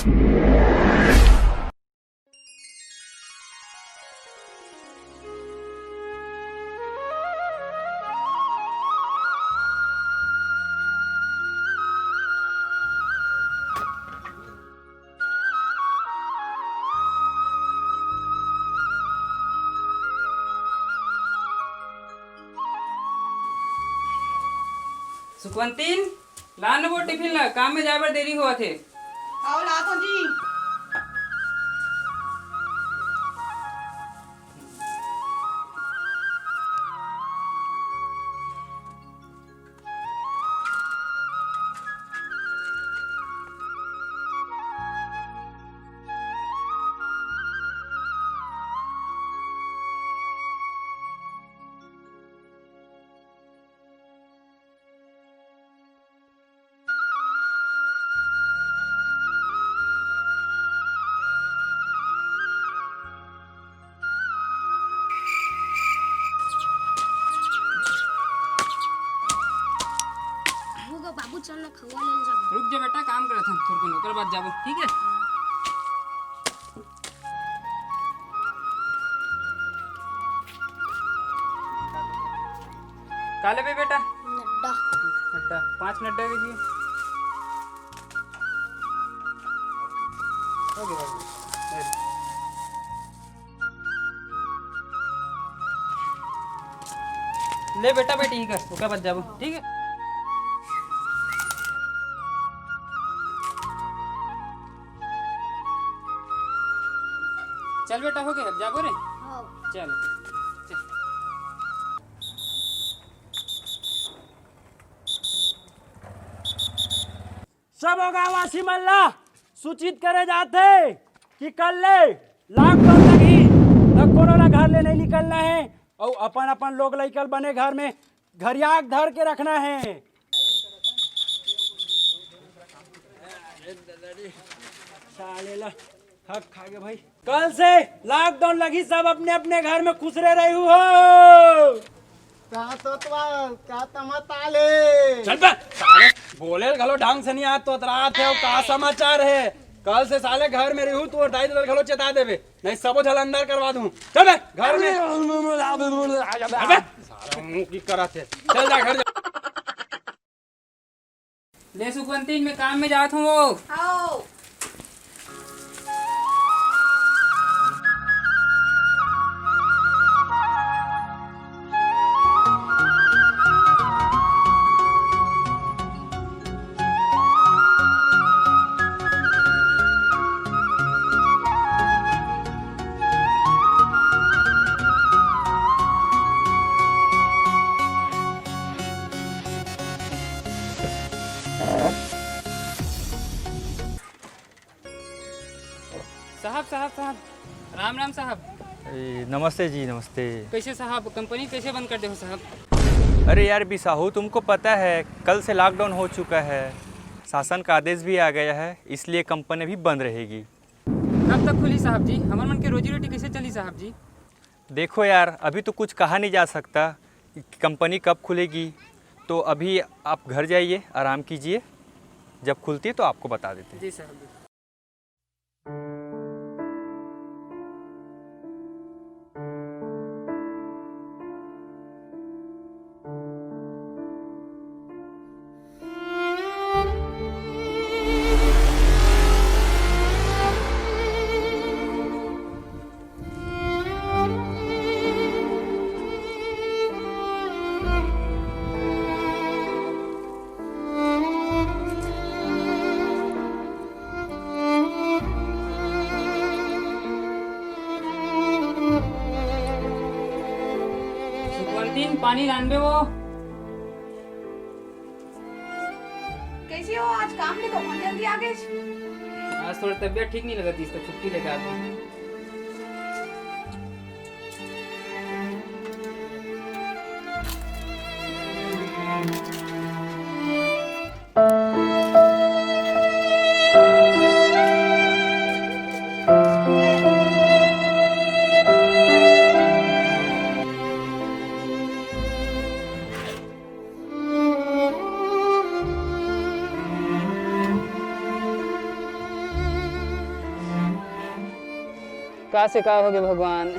सुखवंतीन ला न वो टिफिन ला, काम में जाबर देरी हुआ थे। आओ ला तो जी। बाबू चलना खवा ले जा। रुक जा बेटा, काम करत हम थोड़ को नौकर बात जाबो, ठीक है। काले पे बेटा नड्डा नड्डा 5 नड्डा दीजिए। ओके बाबू ले बेटा बेटी ही कर ओका बात जाबो, ठीक है। चल बेटा हो गया, अब जाबो रे। हाँ। चल चल। सब गाँववासी मल्ला सूचित करे जाते कि कल ले लॉकडाउन लगी तो कोरोना घर ले नहीं निकलना है और अपन अपन लोग लेकर बने घर में घरियाक धर के रखना है। सालेला हक खा गए भाई। कल से लॉकडाउन लगी, सब अपने अपने घर में खुश रह रही हो। चल बे साले, बोले घलो ढंग से नहीं आ तो रात है, का समाचार है। कल से साले घर में रहू तो 2.5 घलो चेता देवे, नहीं सबो झल अंदर करवा दूं। चल बे घर में। अबे साला मुंह की करत है, चल जा घर जा। ले सुखवंती मैं काम में जात हूँ वो। आओ साहब साहब साहब राम राम साहब। नमस्ते जी, नमस्ते। कैसे साहब, कंपनी कैसे बंद कर दे हो साहब? अरे यार बिसाहू, तुमको पता है कल से लॉकडाउन हो चुका है, शासन का आदेश भी आ गया है, इसलिए कंपनी भी बंद रहेगी। कब तक खुली साहब जी? हमारे मन की रोजी रोटी कैसे चली साहब जी? देखो यार, अभी तो कुछ कहा नहीं जा सकता कि कंपनी कब खुलेगी, तो अभी आप घर जाइए, आराम कीजिए, जब खुलती है तो आपको बता देते हैं। जी साहब जी। सुखवंती पानी लानबे वो। कैसी हो? आज काम लिखो, बहुत जल्दी आ गए। आज थोड़ी तबीयत ठीक नहीं लगती, इसका छुट्टी लेकर आते हैं। का से का हो गए भगवान।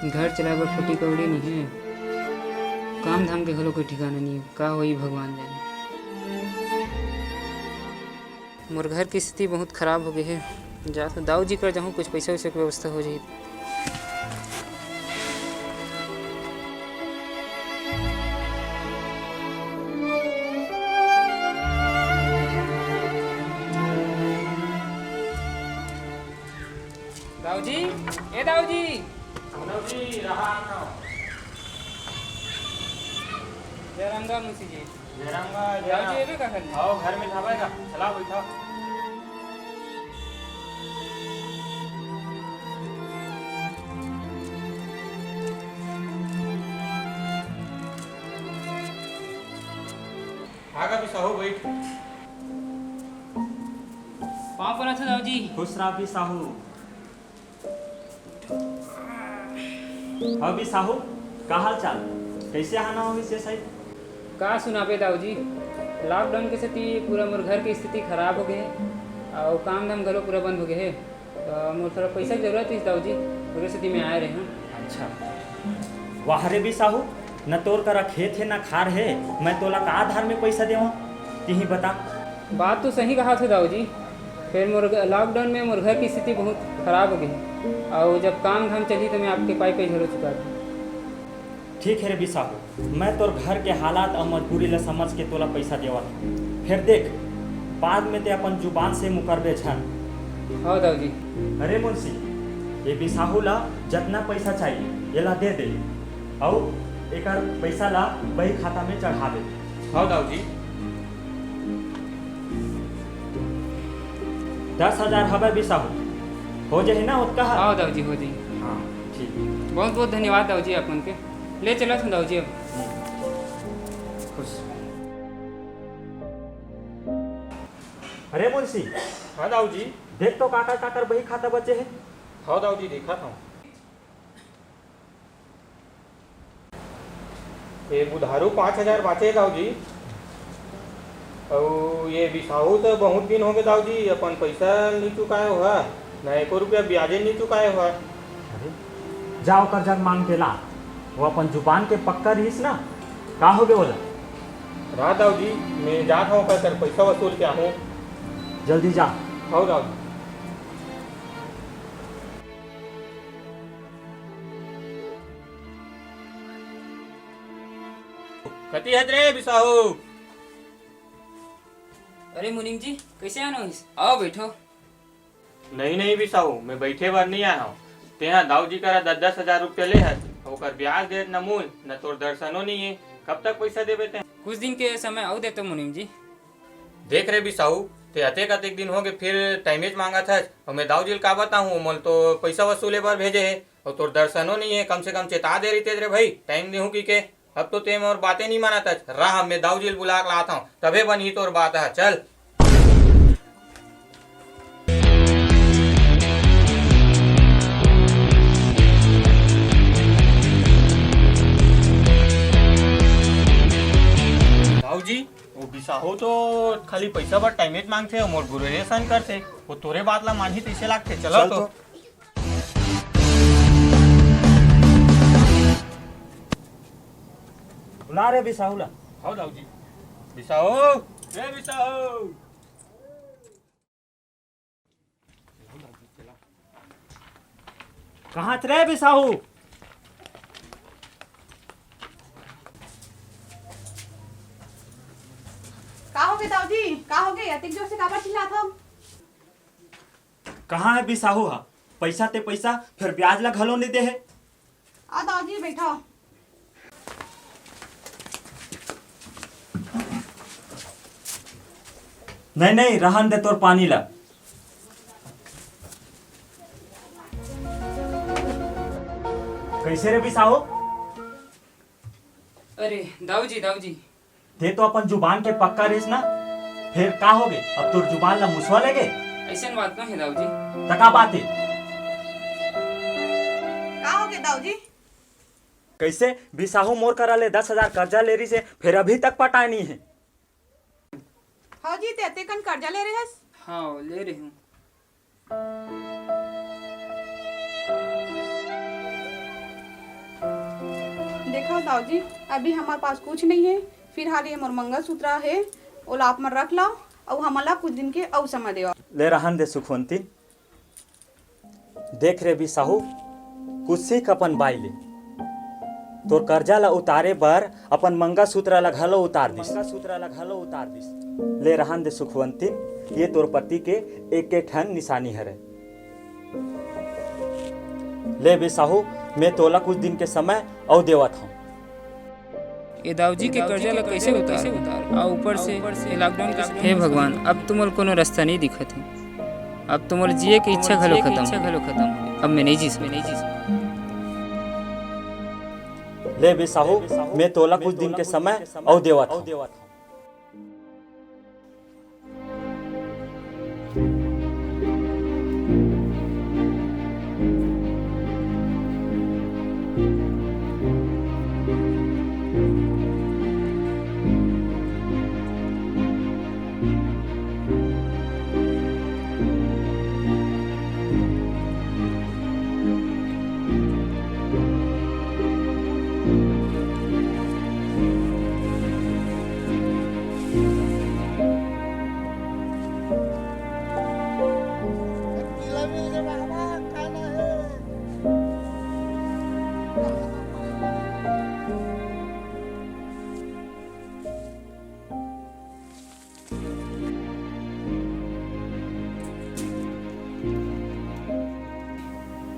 घर चला बर फूटी कौड़ी नहीं है, काम धाम के घलो कोई ठिकाना नहीं है, का होई भगवान जाने। मोर घर की स्थिति बहुत खराब हो गई है, जा तो दाऊ जी कर जाऊँ, कुछ पैसा वैसा की व्यवस्था हो जाए। दाऊ जी, ए दाऊ जी। जय रामगा मुंशी जी। दाऊ जी एबे का करने? आओ घर में ढाबेगा, चला बैठा। आगा भी साहू बैठ। पाँव पड़ा था दाऊ जी। खुश रहा भी साहू। अभी साहू का हाल चाल, कैसे आना हो इसे सही? का सुनाबे दाऊ जी, लॉकडाउन के स्थिति पूरा मोर घर की स्थिति खराब हो गए है और काम धाम घरों पूरा बंद हो गए है। मोर थोड़ा पैसा की जरूरत है दाऊ जी, पूरी स्थिति में आए रहे हैं। अच्छा वाह रे भी साहू, न तोर करा खेत है न खार है, मैं तोला का आधार में पैसा देवा यही बता। बात तो सही कहा था दाऊ जी, फिर मोर लॉकडाउन में मोर घर की स्थिति बहुत खराब हो गई और जब काम धाम चली तो मैं आपके पाई पे झरो चुका था। ठीक है रे भी साहू, मैं तोर घर के हालात और मजबूरी ला समझ के तोला पैसा देवा, फिर देख बाद में ते अपन जुबान से मुकरबे छन। हाँ दाऊ जी। अरे मुंशी, ये भी साहू ला जितना पैसा चाहिए ये ला दे दे और एक पैसा ला वही खाता में चढ़ा दे। हाँ दाऊ जी। 10,000 हवा भी साहू हो जाए ना उतना। हाँ दाऊ जी हो जी। हाँ ठीक। बहुत बहुत धन्यवाद दाऊ जी अपन के, ले चला सुन दाऊ जी अब। खुश। अरे मुंशी। हाँ दाऊ जी। देख तो काकर काकर वही खाता बचे है। हाँ दाऊ जी देखा था। ये बुधारू 5,000 बाचे दाऊ जी, और ये बिसाहू तो बहुत दिन हो गए दाऊ जी, अपन पैसा नहीं चुकाए हुआ, न 1 रुपया ब्याजे नहीं चुकाए हुआ। अरे जाओ कर जग मांग के ला, वो अपन जुबान के पक्का रहीस ना, का हो गए बोला। रात दाऊ जी मैं जात हूँ कर पैसा वसूल के आहूँ। जल्दी जा। हाँ दाऊ जी। कति है रे बिसाहू। अरे मुनीम जी कैसे आना हो, आओ बैठो। नहीं नहीं बिसाहू, मैं बैठे बार नहीं आया हूँ। तेहा दाऊ जी करा 10,000 रुपया ले है, ओकर ब्याज दे न मूल न तोर दर्शनो नहीं है, कब तक पैसा देबे ते? कुछ दिन के समय आओ देते मुनीम जी। देख रे बिसाहू, ते अतेक दिन हो गए फिर टाइमेज मांगा था और मैं दाऊ जी का बताऊँ मोल तो पैसा वसूले बार भेजे है और तोर दर्शनो नहीं है, कम से कम चेता दे रही थे रे भाई टाइम देहूँ की के। अब तो तेम और बातें नहीं माना था, राह मैं दाऊ जी बुला कर लाता हूँ तबे बनी तोर बात है। चल दाऊ जी, वो बिसाहो तो खाली पैसा पर टाइमेज मांगते और मोर गुरु सहन करते, वो तोरे बात ला मान ही तैसे लागते। चलो तो बुला रे भी साहू ला। हाँ दाऊ जी। बिसाहो रे बिसाहो। कहाँ रे भी साहू। का हो गए दाऊ जी, का हो गए, अतिक जोर से काबर चिल्लात हो? कहाँ है भी साहू हा, पैसा ते पैसा फिर ब्याज ला घलो नहीं दे है। आ दाऊ जी बैठो। नहीं नहीं रहन दे तोर पानी ला। कैसे रे भी साहू। अरे दाऊ जी ते तो अपन जुबान के पक्का रहीस ना, फिर का हो गए, अब तोर जुबान ला मुसवा लगे। ऐसा बात ना है दाऊ जी। तका बात है। का हो गए दाऊ जी? कैसे भी साहू मोर करा ले 10,000 कर्जा ले रही से, फिर अभी तक पटाई नहीं है। हाँ जी, ते अतेकन कर्जा ले रहे हस? हाँ ले रही हूँ। देखो दाऊजी, अभी हमारे पास कुछ नहीं है। फिलहाल ये मोर मंगलसूत्र है, ओला आप में रख लो और हमला कुछ दिन के और समय देवा। ले रहन दे सुखवंती। देख रे भी साहू, कुछ सीख अपन बाई ले। तोर कर्जा ला उतारे बर अपन मंगलसूत्र ला घलो उतार दिस। ले रहन दे सुखवंती, ये तोर पति के एक एक ठन निशानी हरे। ले बे साहू, मैं तोला कुछ दिन के समय और देवत हूँ। ये दाऊजी के कर्जा ला कैसे उतार और ऊपर से ये लॉकडाउन के। हे भगवान, अब तुमल कोनो रास्ता नहीं दिखत है। अब तुमल जिए की इच्छा घलो खत्म। अब मैं नहीं जी सकता। ले बे साहू, मैं तोला कुछ दिन के समय और देवत हूँ।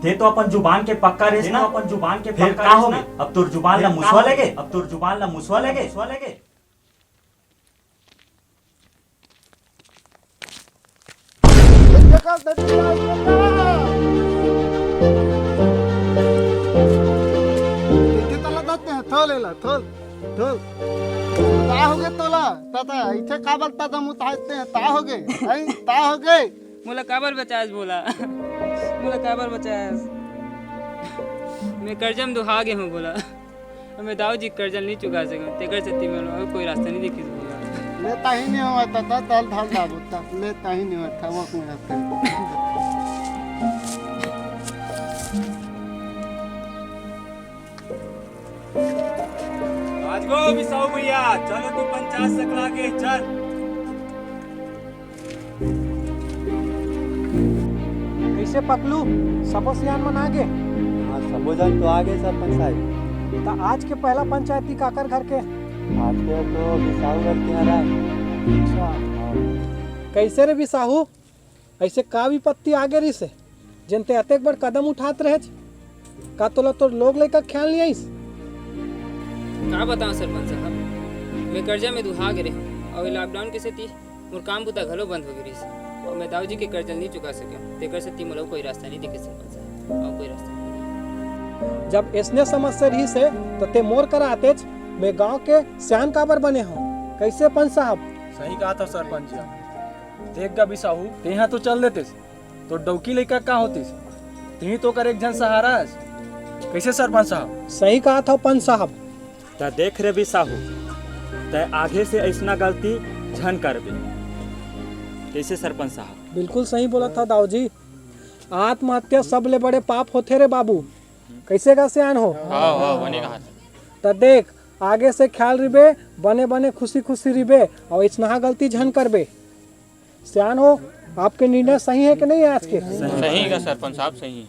ते तो अपन जुबान के पक्का रहे ना। अपन जुबान के फिर का हो गए? अब तुर जुबान ला मुसवा लगे। मोला काबर बचास बोला। मोला काबर बचास। मैं कर्जा में दुहा गए हूँ बोला। मैं दाऊजी कर्जा नहीं चुका सकूँ। तेकर से तीन कोई रास्ता नहीं दिखी बोला। लेता ही नहीं हुआ था तल ढल दाबुता लेता ही नहीं हुआ था वो अपने रास्ते। आज गो बिसाऊ भैया, चलो तू 50 सकला के चल। कैसे पकलू? सबो सियान मन आगे? हाँ, सबो जन तो आगे सरपंच साहब। तो आज के पहला पंचायती काकर घर के? आज के तो बिसाऊ घर के हरा। अच्छा, कैसे रे बिसाहू? ऐसे का विपत्ति आगे रही से जनते अतेक बड़ कदम उठात रहे का तोला तो लोग लेकर ख्याल नहीं आईस? का बताऊं सरपंच साहब, मैं कर्जा में दुहा गिरे और लॉकडाउन के सेती मोर काम बुता घलो बंद हो गई और मैं दाऊजी के कर्जा नहीं चुका सके। तेकर सेती मोला कोई रास्ता नहीं दिखे सरपंच साहब, और कोई रास्ता नहीं। जब ऐसने समस्या रही से तो ते मोर करा आतेज मैं गांव के सियान काबर बने हूँ। कैसे पंच साहब? सही कहा था सरपंच जी। देख गा बिसाहू, तेहा तो चल देते तो डौकी लेकर का होतीस? तेही तो कर एक जन सहारा। कैसे सरपंच साहब? सही कहा था पंच साहब। त देख रे भी साहू, त आगे से ऐसना गलती झन करबे। कैसे सरपंच साहब? बिल्कुल सही बोला था दाऊजी। आत्महत्या सबले बड़े पाप होते रे बाबू। कैसे का सियान हो? त देख, आगे से ख्याल रिबे, बने बने खुशी खुशी रिबे और इतना गलती झन करबे। सियान हो, आपके निर्णय सही है कि नहीं आज के? सही का सरपंच साहब, सही।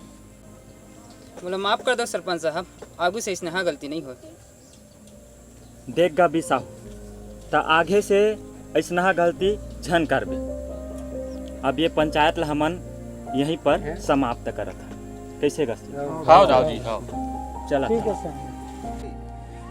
बोला माफ कर दो सरपंच साहब, आगू से इसने गलती नहीं हो। देख गा भी साहू, त आगे से ऐसना गलती झन करबे। अब ये पंचायत ला हमन यहीं पर समाप्त करत है। कैसे गा? हाँ दाऊजी, हाँ। चला ठीक है सर।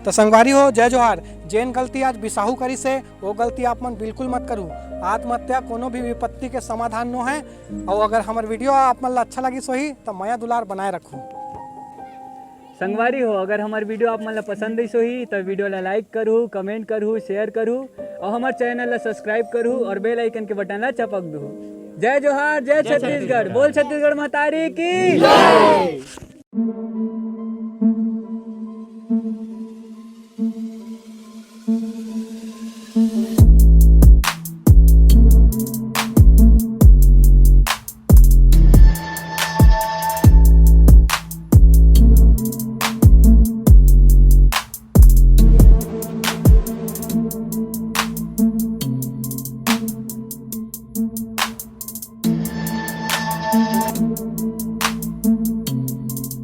तो संगवारी हो, जय जोहार। जेन गलती आज बिसाहू करी से वो गलती आप मन बिल्कुल मत करूँ। आत्महत्या कोनो भी विपत्ति के समाधान नो है। और अगर हमार वीडियो आप मन ला अच्छा लगी सोही तो माया दुलार बनाए रखूँ। संगवारी हो, अगर हमार वीडियो आप मन ला पसंद आई सोही तो वीडियो ला लाइक करूँ, कमेंट करूँ, शेयर करूँ और हमार चैनल ला सब्सक्राइब करूँ और बेल आइकन के बटन ला चपक दूँ। जय जोहार, जय छत्तीसगढ़। बोल छत्तीसगढ़ महतारी की जय।